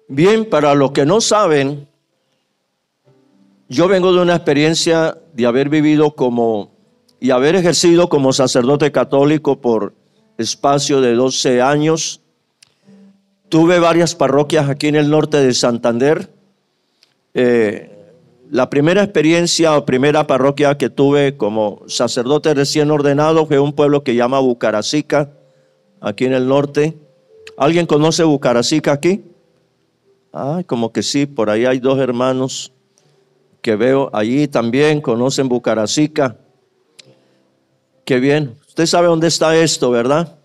Bien, para los que no saben, yo vengo de una experiencia de haber vivido y haber ejercido como sacerdote católico por espacio de 12 años. Tuve varias parroquias aquí en el norte de Santander. La primera experiencia o primera parroquia que tuve como sacerdote recién ordenado fue un pueblo que llama Bucaracica, aquí en el norte. ¿Alguien conoce Bucaracica aquí? Como que sí, por ahí hay dos hermanos que veo allí también, conocen Bucaracica. Qué bien. Usted sabe dónde está esto, ¿verdad?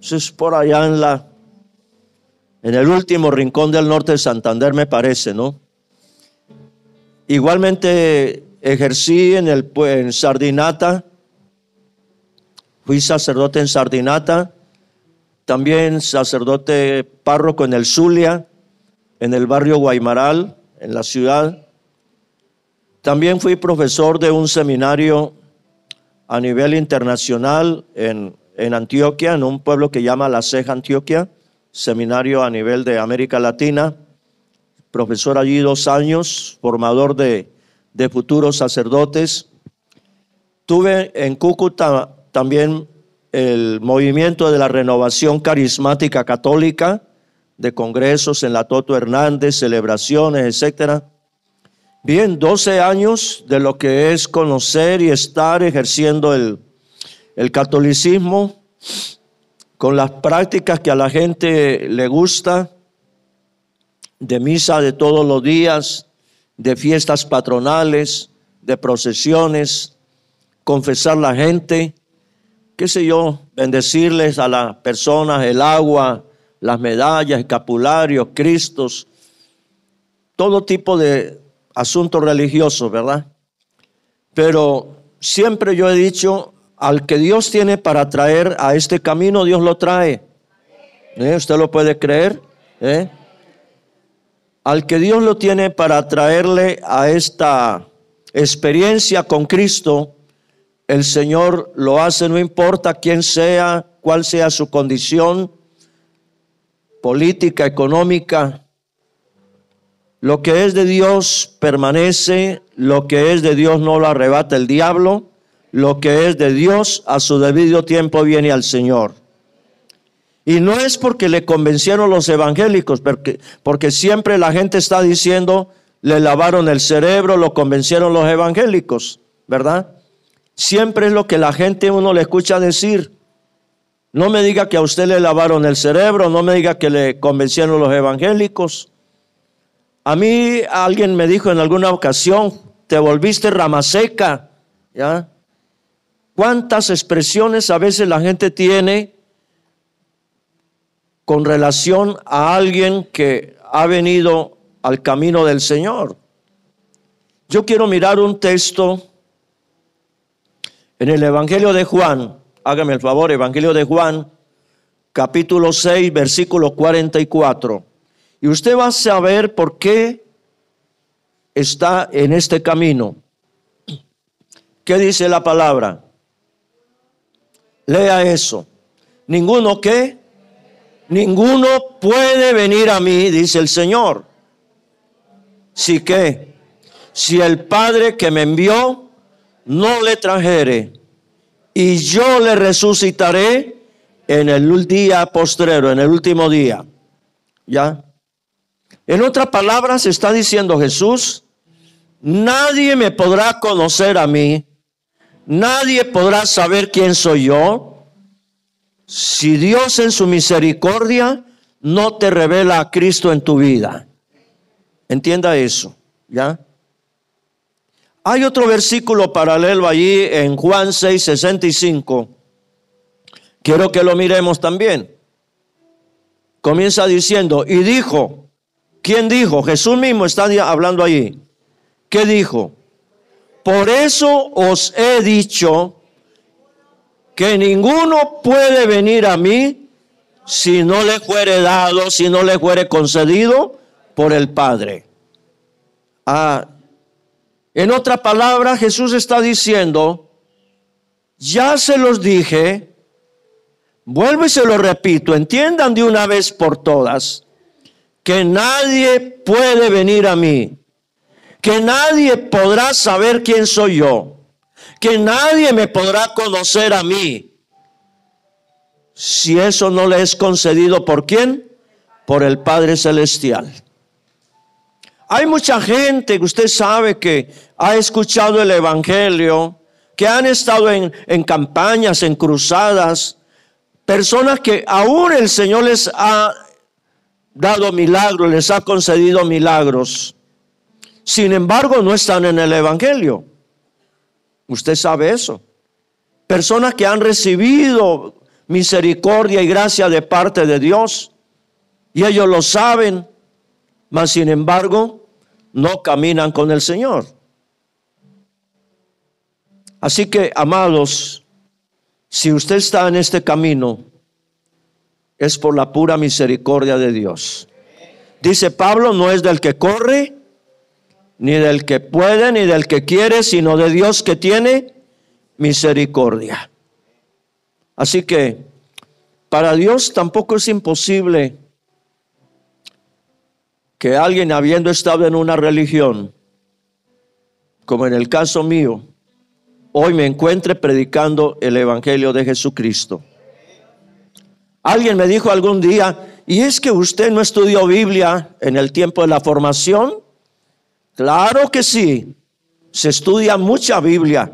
Eso es por allá en el último rincón del norte de Santander, me parece, ¿no? Igualmente ejercí en Sardinata, fui sacerdote en Sardinata, también sacerdote párroco en el Zulia, en el barrio Guaymaral, en la ciudad. También fui profesor de un seminario a nivel internacional en Antioquia, en un pueblo que llama La Ceja, Antioquia, seminario a nivel de América Latina. Profesor allí 2 años, formador de futuros sacerdotes. Tuve en Cúcuta también el movimiento de la renovación carismática católica, de congresos en la Toto Hernández, celebraciones, etcétera. Bien, 12 años de lo que es conocer y estar ejerciendo el catolicismo con las prácticas que a la gente le gusta, de misa de todos los días, de fiestas patronales, de procesiones, confesar la gente, qué sé yo, bendecirles a las personas, el agua, las medallas, escapularios, cristos, todo tipo de asuntos religiosos, ¿verdad? Pero siempre yo he dicho, al que Dios tiene para traer a este camino, Dios lo trae. ¿Usted lo puede creer? Al que Dios lo tiene para traerle a esta experiencia con Cristo, el Señor lo hace, no importa quién sea, cuál sea su condición política, económica. Lo que es de Dios permanece, lo que es de Dios no lo arrebata el diablo, lo que es de Dios a su debido tiempo viene al Señor. Y no es porque le convencieron los evangélicos, porque siempre la gente está diciendo, le lavaron el cerebro, lo convencieron los evangélicos, ¿verdad? Siempre es lo que la gente uno le escucha decir. No me diga que a usted le lavaron el cerebro, no me diga que le convencieron los evangélicos. A mí alguien me dijo en alguna ocasión, te volviste rama seca, ¿ya? ¿Cuántas expresiones a veces la gente tiene con relación a alguien que ha venido al camino del Señor? Yo quiero mirar un texto en el Evangelio de Juan. Hágame el favor, Evangelio de Juan, capítulo 6, versículo 44. Y usted va a saber por qué está en este camino. ¿Qué dice la palabra? Lea eso. Ninguno puede venir a mí, dice el Señor. Si el Padre que me envió no le trajere, y yo le resucitaré en el día postrero, en el último día. ¿Ya? En otras palabras está diciendo Jesús, nadie me podrá conocer a mí, nadie podrá saber quién soy yo, si Dios en su misericordia no te revela a Cristo en tu vida. Entienda eso, ¿ya? Hay otro versículo paralelo allí en Juan 6, 65. Quiero que lo miremos también. Comienza diciendo, y dijo, ¿quién dijo? Jesús mismo está hablando allí. ¿Qué dijo? Por eso os he dicho que ninguno puede venir a mí si no le fuere dado, si no le fuere concedido por el Padre. En otra palabra, Jesús está diciendo, ya se los dije, vuelvo y se lo repito, entiendan de una vez por todas, que nadie puede venir a mí, que nadie podrá saber quién soy yo, que nadie me podrá conocer a mí, si eso no le es concedido ¿por quién? Por el Padre Celestial. Hay mucha gente que usted sabe que ha escuchado el Evangelio, que han estado en campañas, en cruzadas, personas que aún el Señor les ha dado milagros, les ha concedido milagros. Sin embargo, no están en el Evangelio. Usted sabe eso. Personas que han recibido misericordia y gracia de parte de Dios, y ellos lo saben, mas sin embargo, no caminan con el Señor. Así que, amados, si usted está en este camino, es por la pura misericordia de Dios. Dice Pablo, no es del que corre, ni del que puede, ni del que quiere, sino de Dios que tiene misericordia. Así que para Dios tampoco es imposible que alguien, habiendo estado en una religión, como en el caso mío, hoy me encuentre predicando el Evangelio de Jesucristo. Alguien me dijo algún día, ¿y es que usted no estudió Biblia en el tiempo de la formación? Claro que sí, se estudia mucha Biblia.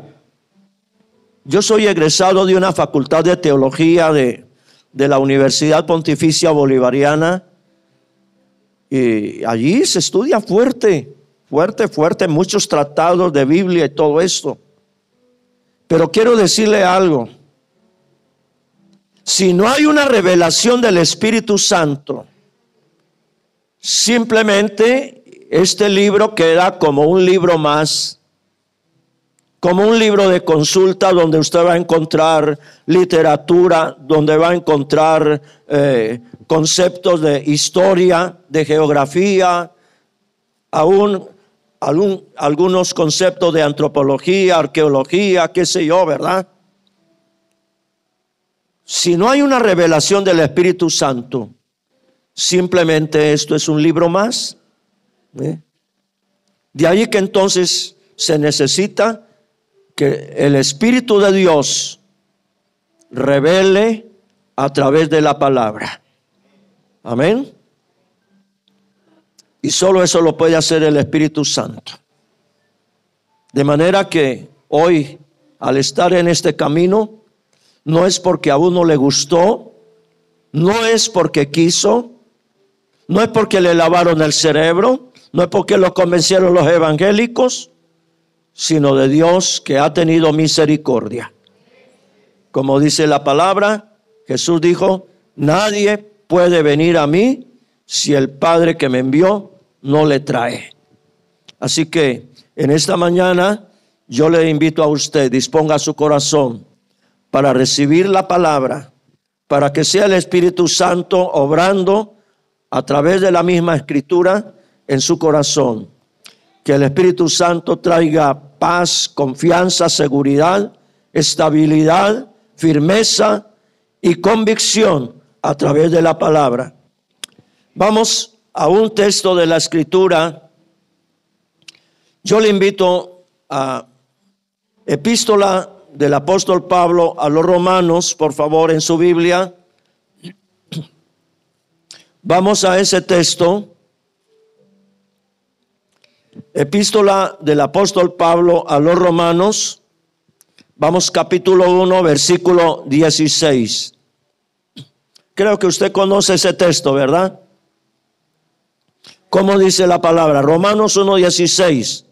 Yo soy egresado de una facultad de teología de la Universidad Pontificia Bolivariana, y allí se estudia fuerte, muchos tratados de Biblia y todo esto. Pero quiero decirle algo. Si no hay una revelación del Espíritu Santo, simplemente este libro queda como un libro más, como un libro de consulta donde usted va a encontrar literatura, donde va a encontrar conceptos de historia, de geografía, aún algunos conceptos de antropología, arqueología, qué sé yo, ¿verdad? Si no hay una revelación del Espíritu Santo, simplemente esto es un libro más. De ahí que entonces se necesita que el Espíritu de Dios revele a través de la palabra. Amén. Y solo eso lo puede hacer el Espíritu Santo. De manera que hoy, al estar en este camino, no es porque a uno le gustó, no es porque quiso, no es porque le lavaron el cerebro, no es porque lo convencieron los evangélicos, sino de Dios que ha tenido misericordia. Como dice la palabra, Jesús dijo, nadie puede venir a mí si el Padre que me envió no le trae. Así que en esta mañana yo le invito a usted, disponga su corazón para recibir la palabra, para que sea el Espíritu Santo obrando a través de la misma Escritura en su corazón. Que el Espíritu Santo traiga paz, confianza, seguridad, estabilidad, firmeza y convicción a través de la palabra. Vamos a un texto de la Escritura. Yo le invito a Epístola del apóstol Pablo a los Romanos, por favor, en su Biblia. Vamos a ese texto. Epístola del apóstol Pablo a los Romanos. Vamos capítulo 1, versículo 16. Creo que usted conoce ese texto, ¿verdad? ¿Cómo dice la palabra? Romanos 1, 16.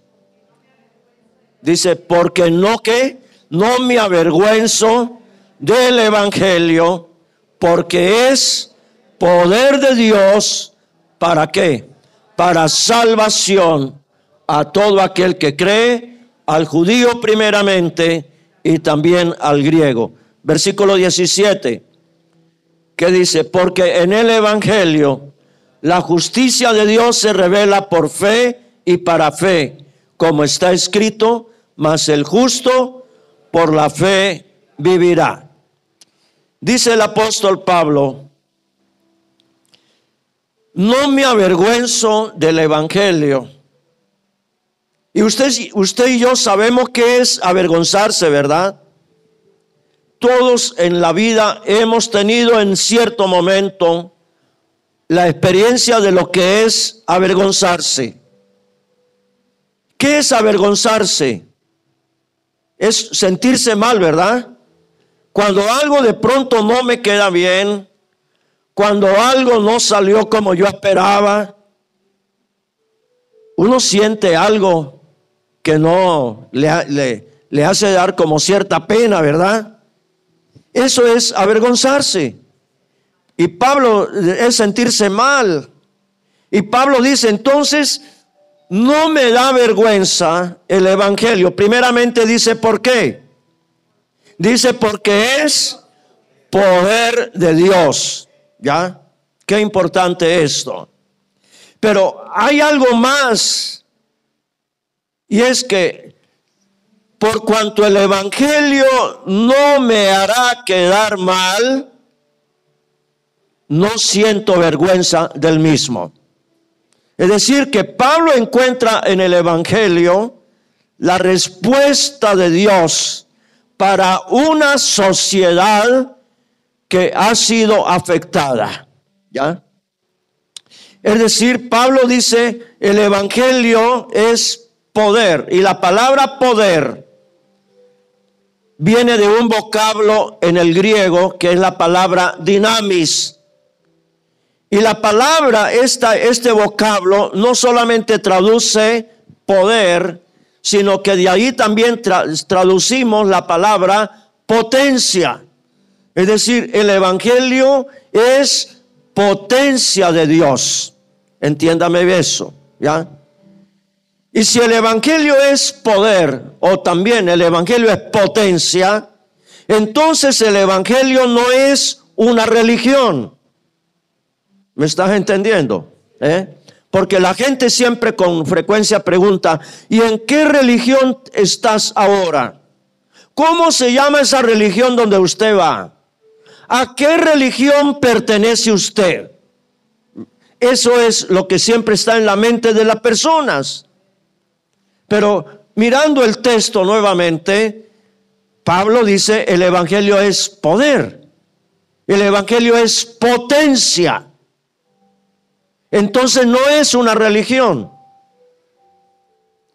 Dice, porque no me avergüenzo del Evangelio, porque es poder de Dios, ¿para qué? Para salvación a todo aquel que cree, al judío primeramente y también al griego. Versículo 17, que dice, porque en el Evangelio la justicia de Dios se revela por fe y para fe, como está escrito, mas el justo por la fe vivirá. Dice el apóstol Pablo, no me avergüenzo del evangelio. Y usted y yo sabemos qué es avergonzarse, ¿verdad? Todos en la vida hemos tenido en cierto momento la experiencia de lo que es avergonzarse. ¿Qué es avergonzarse? Es sentirse mal, ¿verdad? Cuando algo de pronto no me queda bien, cuando algo no salió como yo esperaba, uno siente algo que no le hace dar como cierta pena, ¿verdad? Eso es avergonzarse. Y Pablo es sentirse mal. Y Pablo dice, entonces, no me da vergüenza el evangelio. Primeramente dice, ¿por qué? Dice, porque es poder de Dios. ¿Ya? Qué importante esto. Pero hay algo más. Y es que por cuanto el evangelio no me hará quedar mal, no siento vergüenza del mismo. Es decir, que Pablo encuentra en el evangelio la respuesta de Dios para una sociedad que ha sido afectada. ¿Ya? Es decir, Pablo dice, el evangelio es poder. Y la palabra poder viene de un vocablo en el griego que es la palabra dinamis. Y la palabra, este vocablo, no solamente traduce poder, sino que de ahí también traducimos la palabra potencia. Es decir, el evangelio es potencia de Dios. Entiéndame eso, ¿ya? Y si el evangelio es poder, o también el evangelio es potencia, entonces el evangelio no es una religión. ¿Me estás entendiendo? Porque la gente siempre con frecuencia pregunta, ¿y en qué religión estás ahora? ¿Cómo se llama esa religión donde usted va? ¿A qué religión pertenece usted? Eso es lo que siempre está en la mente de las personas. Pero mirando el texto nuevamente, Pablo dice, el evangelio es poder. El evangelio es potencia. Entonces no es una religión.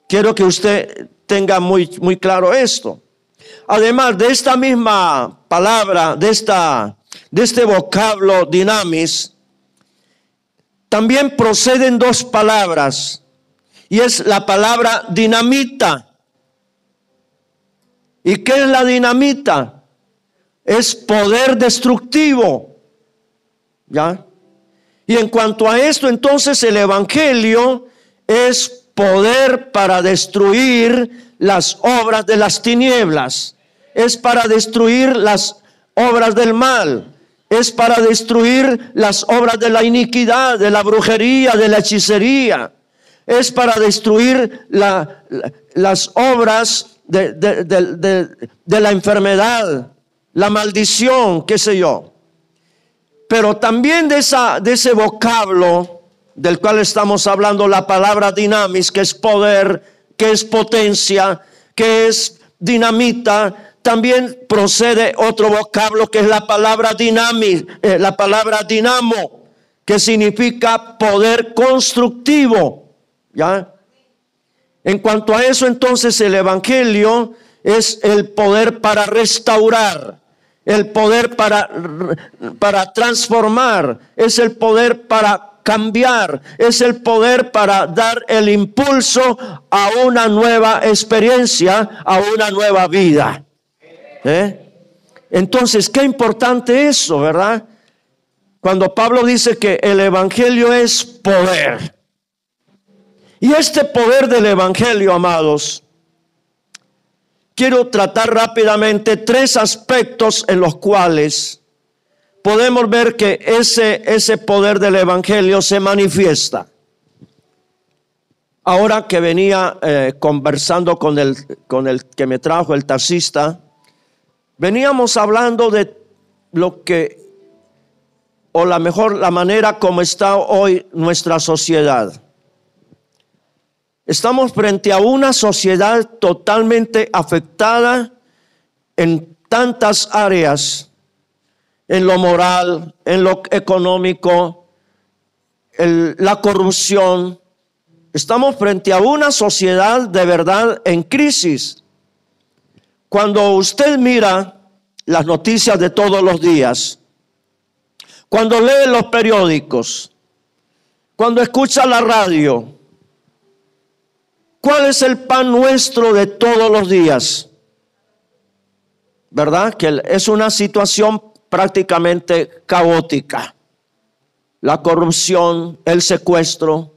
Quiero que usted tenga muy claro esto. Además de esta misma palabra, de este vocablo dinamis, también proceden dos palabras. Y es la palabra dinamita. ¿Y qué es la dinamita? Es poder destructivo. ¿Ya? Y en cuanto a esto, entonces el evangelio es poder para destruir las obras de las tinieblas. Es para destruir las obras del mal. Es para destruir las obras de la iniquidad, de la brujería, de la hechicería. Es para destruir las obras de la enfermedad, la maldición, qué sé yo. Pero también de ese vocablo del cual estamos hablando, la palabra dinamis, que es poder, que es potencia, que es dinamita, también procede otro vocablo que es la palabra la palabra dinamo, que significa poder constructivo. ¿Ya? En cuanto a eso, entonces el evangelio es el poder para restaurar, el poder para transformar, es el poder para cambiar, es el poder para dar el impulso a una nueva experiencia, a una nueva vida. Entonces, qué importante eso, ¿verdad? Cuando Pablo dice que el evangelio es poder. Y este poder del evangelio, amados, quiero tratar rápidamente tres aspectos en los cuales podemos ver que ese poder del evangelio se manifiesta. Ahora que venía conversando con el que me trajo, el taxista, veníamos hablando de lo que o la manera como está hoy nuestra sociedad. Estamos frente a una sociedad totalmente afectada en tantas áreas, en lo moral, en lo económico, la corrupción. Estamos frente a una sociedad de verdad en crisis. Cuando usted mira las noticias de todos los días, cuando lee los periódicos, cuando escucha la radio, ¿cuál es el pan nuestro de todos los días? ¿Verdad? Que es una situación prácticamente caótica. La corrupción, el secuestro,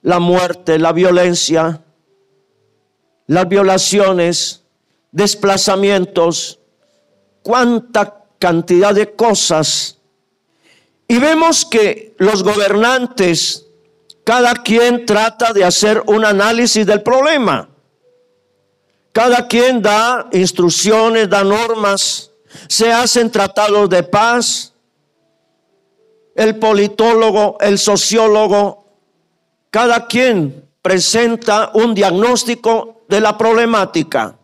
la muerte, la violencia, las violaciones, desplazamientos, cuánta cantidad de cosas. Y vemos que los gobernantes, cada quien trata de hacer un análisis del problema. Cada quien da instrucciones, da normas, se hacen tratados de paz. El politólogo, el sociólogo, cada quien presenta un diagnóstico de la problemática.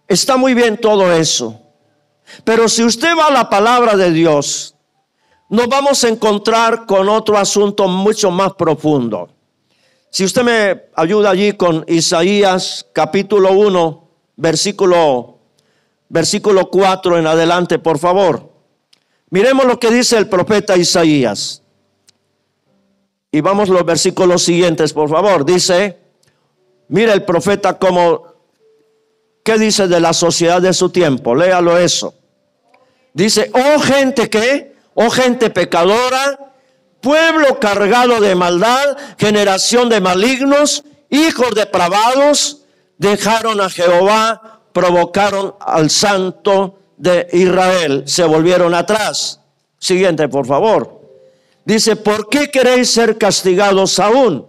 Está muy bien todo eso. Pero si usted va a la palabra de Dios, nos vamos a encontrar con otro asunto mucho más profundo. Si usted me ayuda allí con Isaías capítulo 1, versículo 4 en adelante, por favor. Miremos lo que dice el profeta Isaías. Y vamos a los versículos siguientes, por favor. Dice, mire el profeta ¿qué dice de la sociedad de su tiempo? Léalo eso. Dice, oh gente oh gente pecadora, pueblo cargado de maldad, generación de malignos, hijos depravados, dejaron a Jehová, provocaron al Santo de Israel, se volvieron atrás. Siguiente, por favor. Dice, ¿por qué queréis ser castigados aún?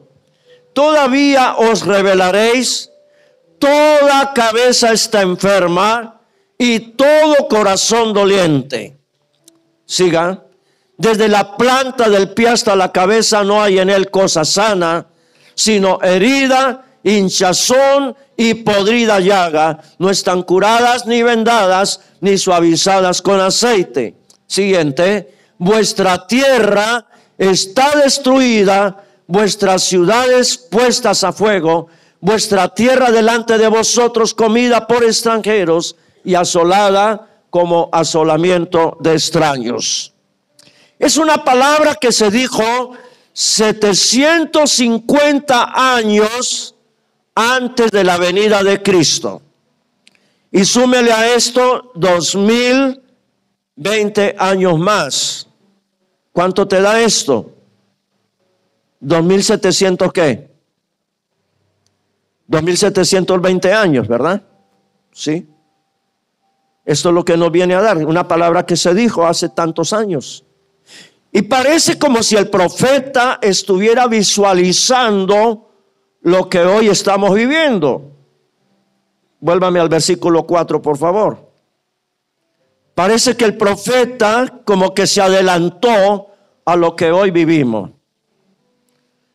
Todavía os rebelaréis. Toda cabeza está enferma y todo corazón doliente. Siga. Desde la planta del pie hasta la cabeza no hay en él cosa sana, sino herida, hinchazón y podrida llaga. No están curadas ni vendadas ni suavizadas con aceite. Siguiente. Vuestra tierra está destruida, vuestras ciudades puestas a fuego, vuestra tierra delante de vosotros comida por extranjeros y asolada como asolamiento de extraños. Es una palabra que se dijo 750 años antes de la venida de Cristo. Y súmele a esto 2020 años más. ¿Cuánto te da esto? 2700 ¿qué? 2720 años, ¿verdad? Sí. Esto es lo que nos viene a dar, una palabra que se dijo hace tantos años. Y parece como si el profeta estuviera visualizando lo que hoy estamos viviendo. Vuélvame al versículo 4, por favor. Parece que el profeta como que se adelantó a lo que hoy vivimos.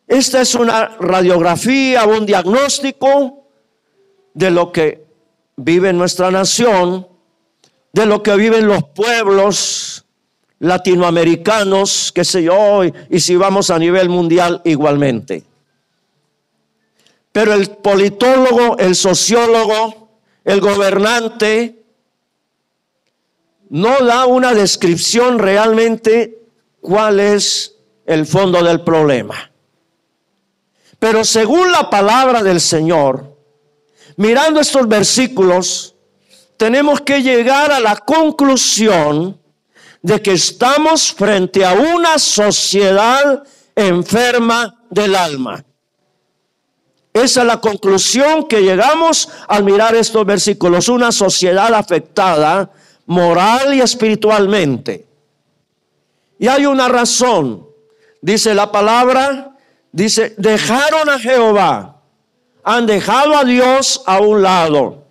Esta es una radiografía, un diagnóstico de lo que vive nuestra nación, de lo que viven los pueblos latinoamericanos, qué sé yo, y si vamos a nivel mundial igualmente. Pero el politólogo, el sociólogo, el gobernante no da una descripción realmente cuál es el fondo del problema. Pero según la palabra del Señor, mirando estos versículos, tenemos que llegar a la conclusión de que estamos frente a una sociedad enferma del alma. Esa es la conclusión que llegamos al mirar estos versículos. Una sociedad afectada moral y espiritualmente. Y hay una razón. Dice la palabra, dice, dejaron a Jehová. Han dejado a Dios a un lado.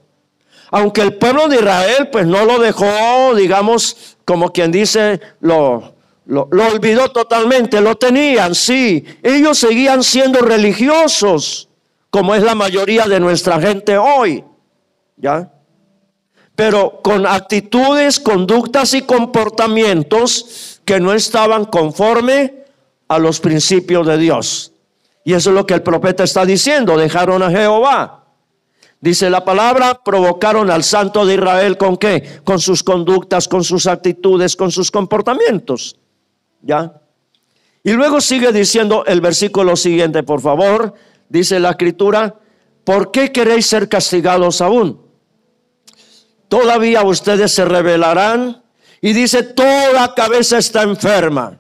Aunque el pueblo de Israel pues no lo dejó, digamos, como quien dice, lo Lo olvidó totalmente. Lo tenían, sí. Ellos seguían siendo religiosos, como es la mayoría de nuestra gente hoy, ¿ya? Pero con actitudes, conductas y comportamientos que no estaban conforme a los principios de Dios. Y eso es lo que el profeta está diciendo. Dejaron a Jehová. Dice la palabra, provocaron al Santo de Israel ¿con qué? Con sus conductas, con sus actitudes, con sus comportamientos. ¿Ya? Y luego sigue diciendo el versículo siguiente, por favor. Dice la escritura, ¿por qué queréis ser castigados aún? Todavía ustedes se rebelarán. Y dice, toda cabeza está enferma.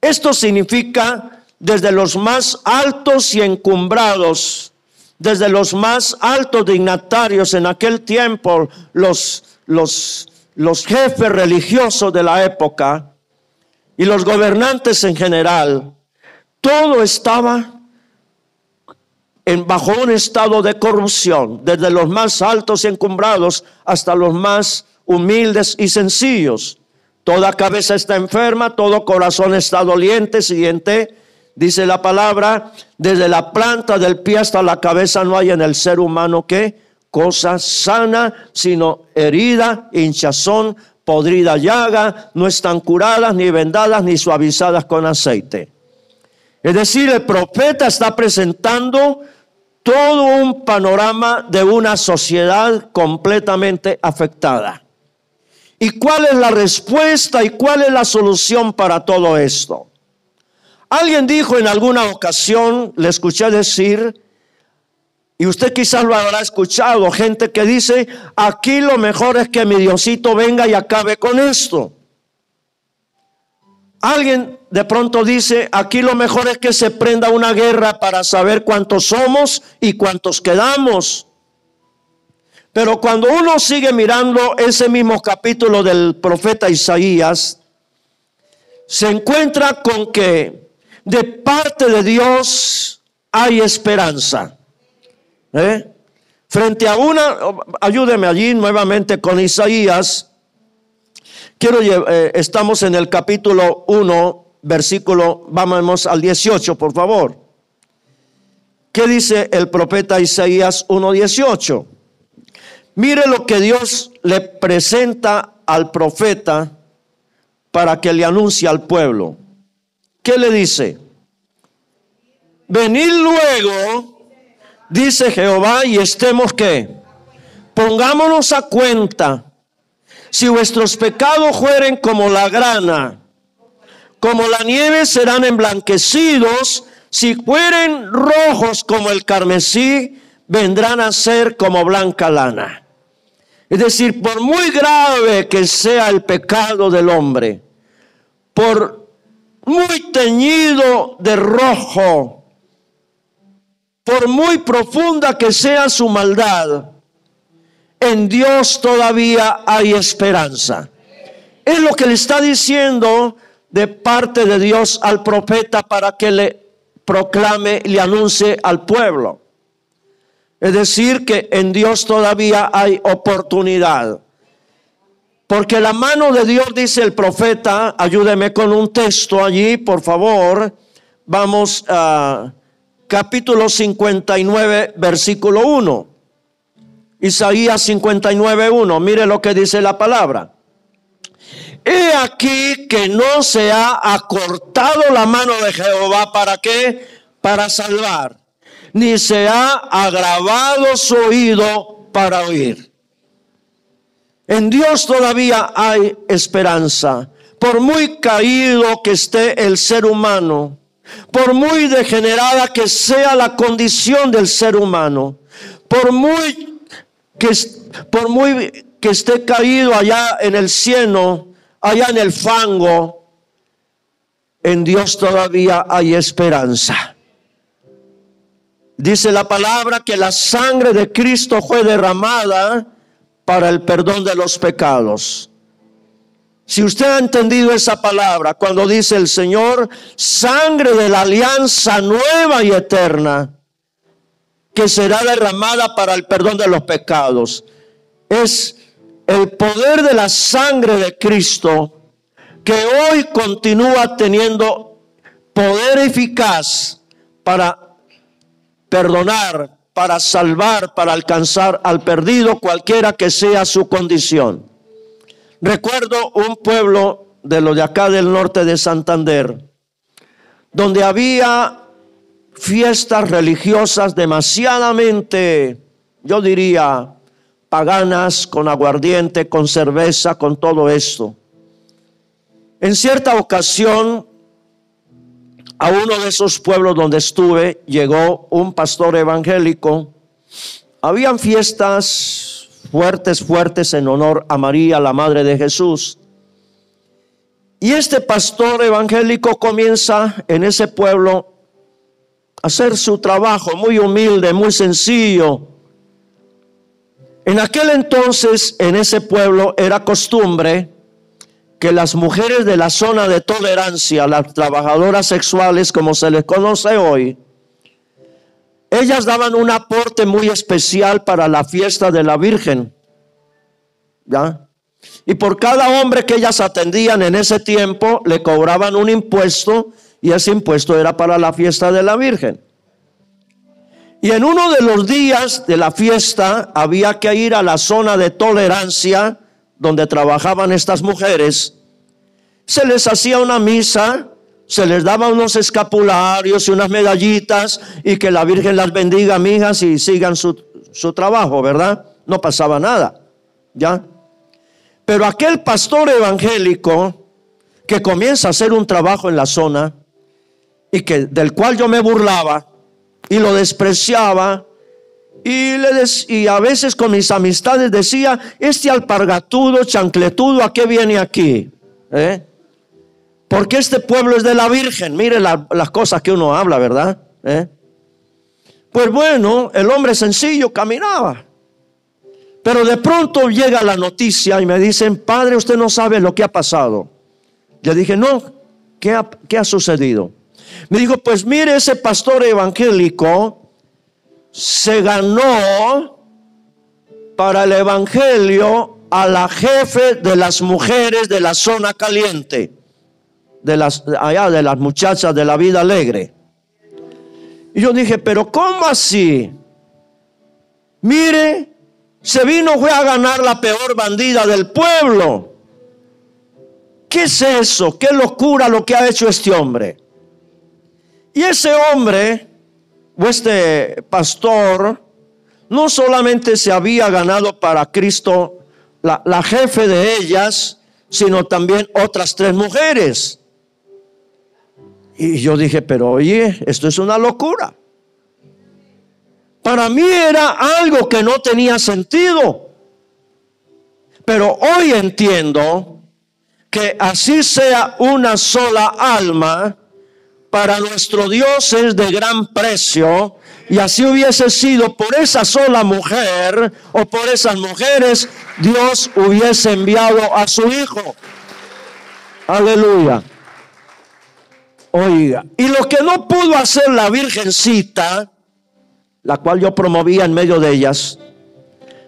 Esto significa desde los más altos y encumbrados, desde los más altos dignatarios en aquel tiempo, los jefes religiosos de la época y los gobernantes en general, todo estaba bajo un estado de corrupción, desde los más altos y encumbrados hasta los más humildes y sencillos. Toda cabeza está enferma, todo corazón está doliente. Siguiente, dice la palabra, desde la planta del pie hasta la cabeza no hay en el ser humano ¿qué? Cosa sana, sino herida, hinchazón, podrida llaga, no están curadas, ni vendadas, ni suavizadas con aceite. Es decir, el profeta está presentando todo un panorama de una sociedad completamente afectada. ¿Y cuál es la respuesta y cuál es la solución para todo esto? Alguien dijo en alguna ocasión, le escuché decir, y usted quizás lo habrá escuchado, gente que dice, aquí lo mejor es que mi Diosito venga y acabe con esto. Alguien de pronto dice, aquí lo mejor es que se prenda una guerra para saber cuántos somos y cuántos quedamos. Pero cuando uno sigue mirando ese mismo capítulo del profeta Isaías, se encuentra con que de parte de Dios hay esperanza. Frente a ayúdeme allí nuevamente con Isaías. Estamos en el capítulo 1, versículo, vamos al 18, por favor. ¿Qué dice el profeta Isaías 1:18? Mire lo que Dios le presenta al profeta para que le anuncie al pueblo. ¿Qué le dice? Venid luego, dice Jehová, y estemos ¿qué? Pongámonos a cuenta. Si vuestros pecados fueren como la grana, como la nieve serán emblanquecidos. Si fueren rojos como el carmesí, vendrán a ser como blanca lana. Es decir, por muy grave que sea el pecado del hombre, por muy teñido de rojo, por muy profunda que sea su maldad, en Dios todavía hay esperanza. Es lo que le está diciendo de parte de Dios al profeta para que le proclame y le anuncie al pueblo. Es decir, que en Dios todavía hay oportunidad. Porque la mano de Dios, dice el profeta, ayúdeme con un texto allí, por favor. Vamos a capítulo 59, versículo 1. Isaías 59:1, mire lo que dice la palabra. He aquí que no se ha acortado la mano de Jehová, ¿para qué? Para salvar, ni se ha agravado su oído para oír. En Dios todavía hay esperanza. Por muy caído que esté el ser humano, por muy degenerada que sea la condición del ser humano, por muy que esté caído allá en el cieno, allá en el fango, en Dios todavía hay esperanza. Dice la palabra que la sangre de Cristo fue derramada para el perdón de los pecados. Si usted ha entendido esa palabra, cuando dice el Señor, sangre de la alianza nueva y eterna, que será derramada para el perdón de los pecados. Es el poder de la sangre de Cristo que hoy continúa teniendo poder eficaz para perdonar, para salvar, para alcanzar al perdido, cualquiera que sea su condición. Recuerdo un pueblo de los de acá del norte de Santander, donde había fiestas religiosas demasiadamente, yo diría, paganas, con aguardiente, con cerveza, con todo esto. En cierta ocasión, a uno de esos pueblos donde estuve, llegó un pastor evangélico. Habían fiestas fuertes en honor a María, la madre de Jesús. Y este pastor evangélico comienza en ese pueblo a hacer su trabajo muy humilde, muy sencillo. En aquel entonces, en ese pueblo, era costumbre que las mujeres de la zona de tolerancia, las trabajadoras sexuales, como se les conoce hoy, ellas daban un aporte muy especial para la fiesta de la Virgen, ¿ya? Y por cada hombre que ellas atendían en ese tiempo, le cobraban un impuesto, y ese impuesto era para la fiesta de la Virgen. Y en uno de los días de la fiesta había que ir a la zona de tolerancia donde trabajaban estas mujeres. Se les hacía una misa, se les daba unos escapularios y unas medallitas, y que la Virgen las bendiga, mijas, y sigan su trabajo, ¿verdad? No pasaba nada, ¿ya? Pero aquel pastor evangélico que comienza a hacer un trabajo en la zona, y del cual yo me burlaba y lo despreciaba, y a veces con mis amistades decía: este alpargatudo, chancletudo, ¿a qué viene aquí? Porque este pueblo es de la Virgen. Mire las cosas que uno habla, ¿verdad? Pues bueno, el hombre sencillo caminaba, pero de pronto llega la noticia y me dicen: padre, usted no sabe lo que ha pasado. Yo dije: no, ¿qué ha sucedido? Me dijo: pues mire, ese pastor evangélico se ganó para el evangelio a la jefe de las mujeres de la zona caliente, de las muchachas de la vida alegre. Y yo dije: pero ¿cómo así? Mire, fue a ganar la peor bandida del pueblo. ¿Qué es eso? ¿Qué locura lo que ha hecho este hombre? Y ese hombre, o este pastor, no solamente se había ganado para Cristo la jefe de ellas, sino también otras 3 mujeres. Y yo dije: pero oye, esto es una locura. Para mí era algo que no tenía sentido. Pero hoy entiendo que así sea una sola alma, para nuestro Dios es de gran precio. Y así hubiese sido por esa sola mujer o por esas mujeres, Dios hubiese enviado a su Hijo. Aleluya. Oiga, y lo que no pudo hacer la Virgencita, la cual yo promovía en medio de ellas,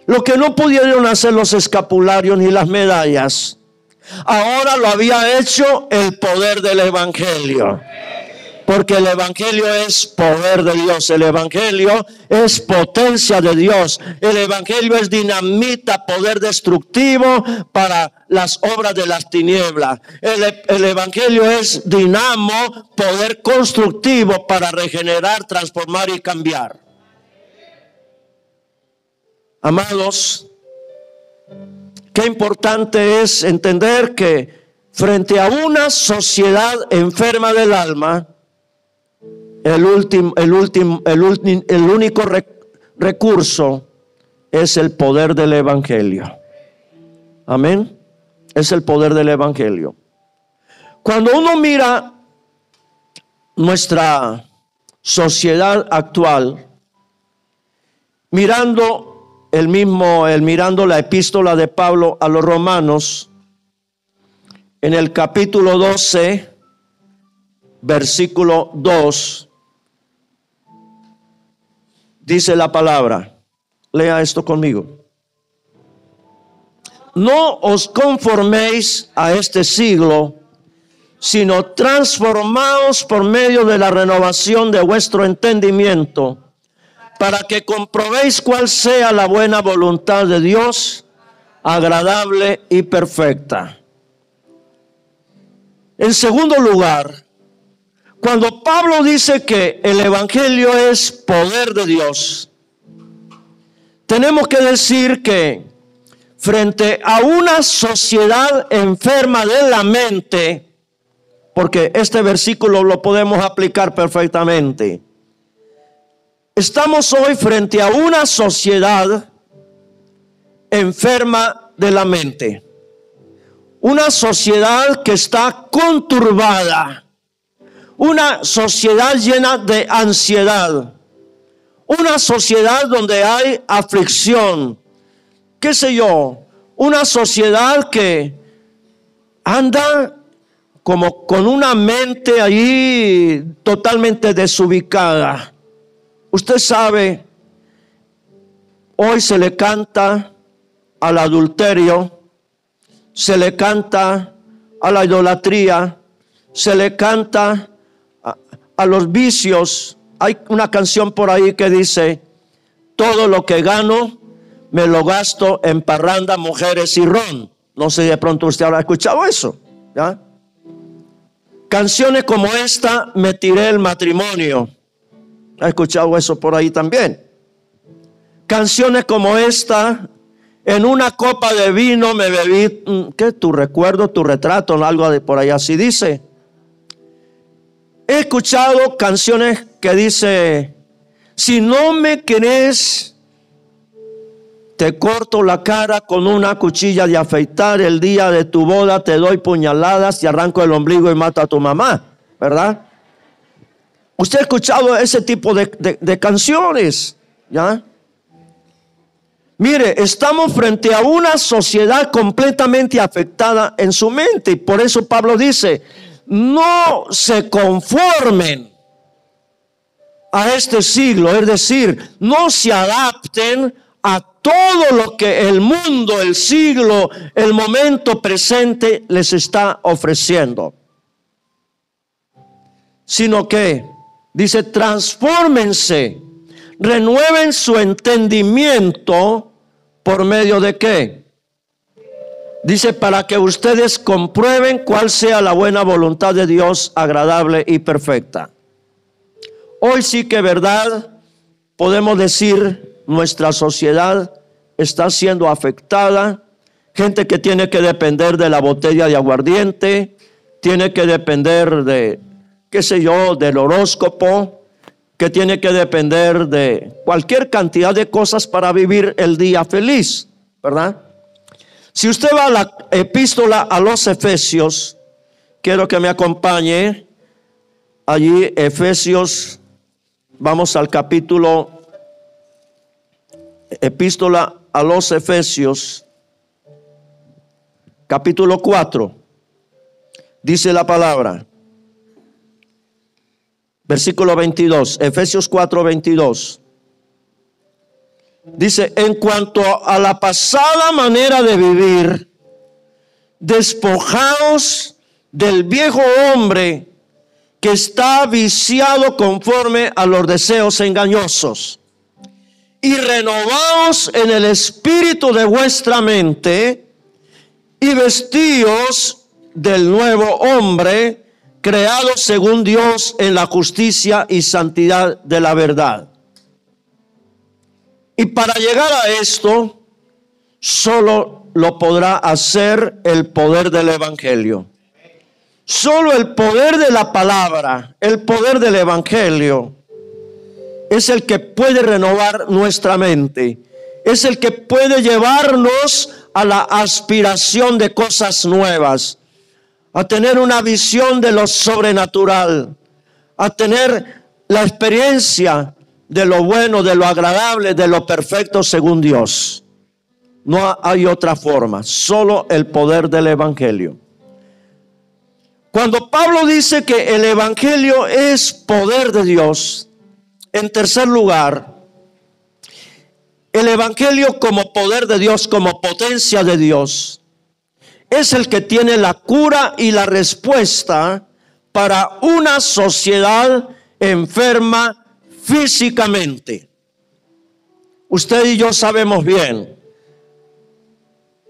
lo que no pudieron hacer los escapularios ni las medallas, ahora lo había hecho el poder del Evangelio. Porque el Evangelio es poder de Dios, el Evangelio es potencia de Dios, el Evangelio es dinamita, poder destructivo para las obras de las tinieblas. El Evangelio es dinamo, poder constructivo para regenerar, transformar y cambiar. Amados, qué importante es entender que frente a una sociedad enferma del alma, el único recurso es el poder del Evangelio. Amén. Es el poder del Evangelio. Cuando uno mira nuestra sociedad actual, mirando la epístola de Pablo a los romanos, en el capítulo 12, versículo 2, dice la palabra. Lea esto conmigo. No os conforméis a este siglo, sino transformaos por medio de la renovación de vuestro entendimiento, para que comprobéis cuál sea la buena voluntad de Dios, agradable y perfecta. En segundo lugar, cuando Pablo dice que el evangelio es poder de Dios, tenemos que decir que frente a una sociedad enferma de la mente, porque este versículo lo podemos aplicar perfectamente, estamos hoy frente a una sociedad enferma de la mente. Una sociedad que está conturbada. Una sociedad llena de ansiedad. Una sociedad donde hay aflicción. ¿Qué sé yo? Una sociedad que anda como con una mente ahí totalmente desubicada. Usted sabe, hoy se le canta al adulterio, se le canta a la idolatría, se le canta a los vicios. Hay una canción por ahí que dice: todo lo que gano me lo gasto en parranda, mujeres y ron. No sé, de pronto usted habrá escuchado eso, ¿ya? Canciones como esta: me tiré el matrimonio. ¿Ha escuchado eso por ahí también? Canciones como esta: en una copa de vino me bebí, ¿qué? Tu recuerdo, tu retrato, algo de por ahí así dice. He escuchado canciones que dice: si no me querés, te corto la cara con una cuchilla de afeitar, el día de tu boda te doy puñaladas, te arranco el ombligo y mato a tu mamá, ¿verdad? Usted ha escuchado ese tipo de canciones, ¿ya? Mire, estamos frente a una sociedad completamente afectada en su mente, y por eso Pablo dice: no se conformen a este siglo, es decir, no se adapten a todo lo que el mundo, el siglo, el momento presente les está ofreciendo, sino que dice: transfórmense, renueven su entendimiento. ¿Por medio de qué? Dice: para que ustedes comprueben cuál sea la buena voluntad de Dios, agradable y perfecta. Hoy sí que verdad podemos decir, nuestra sociedad está siendo afectada. Gente que tiene que depender de la botella de aguardiente, tiene que depender de, qué sé yo, del horóscopo, que tiene que depender de cualquier cantidad de cosas para vivir el día feliz, ¿verdad? Si usted va a la epístola a los Efesios, quiero que me acompañe allí, Efesios, vamos al capítulo, epístola a los Efesios, capítulo 4, dice la palabra. Versículo 22, Efesios 4, 22. Dice: en cuanto a la pasada manera de vivir, despojaos del viejo hombre que está viciado conforme a los deseos engañosos, y renovaos en el espíritu de vuestra mente, y vestíos del nuevo hombre, creado según Dios en la justicia y santidad de la verdad. Y para llegar a esto, solo lo podrá hacer el poder del evangelio. Solo el poder de la palabra, el poder del evangelio, es el que puede renovar nuestra mente. Es el que puede llevarnos a la aspiración de cosas nuevas, a tener una visión de lo sobrenatural, a tener la experiencia de lo bueno, de lo agradable, de lo perfecto según Dios. No hay otra forma, solo el poder del evangelio. Cuando Pablo dice que el evangelio es poder de Dios, en tercer lugar, el evangelio como poder de Dios, como potencia de Dios, es el que tiene la cura y la respuesta para una sociedad enferma físicamente. Usted y yo sabemos bien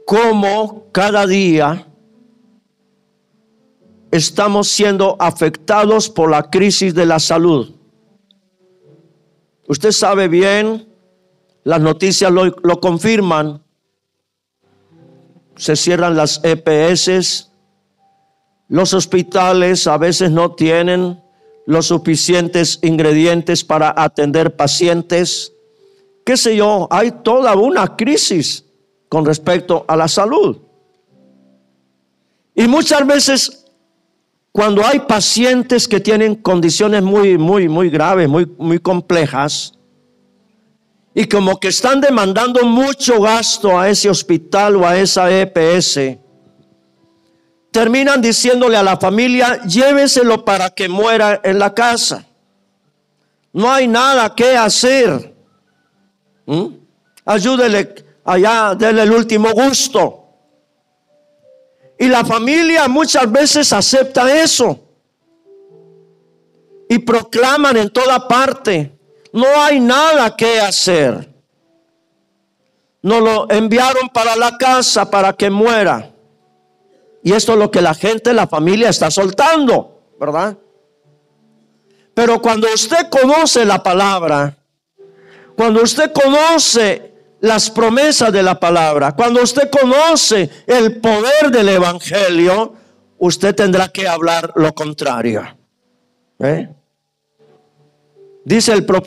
cómo cada día estamos siendo afectados por la crisis de la salud. Usted sabe bien, las noticias lo confirman. Se cierran las EPS, los hospitales a veces no tienen los suficientes ingredientes para atender pacientes. Qué sé yo, hay toda una crisis con respecto a la salud. Y muchas veces cuando hay pacientes que tienen condiciones muy graves, muy complejas, y como que están demandando mucho gasto a ese hospital o a esa EPS, terminan diciéndole a la familia: lléveselo para que muera en la casa. No hay nada que hacer. Ayúdele allá, denle el último gusto. Y la familia muchas veces acepta eso y proclaman en toda parte: no hay nada que hacer. Nos lo enviaron para la casa para que muera. Y esto es lo que la gente, la familia está soltando, ¿verdad? Pero cuando usted conoce la palabra, cuando usted conoce las promesas de la palabra, cuando usted conoce el poder del evangelio, usted tendrá que hablar lo contrario. Dice el profeta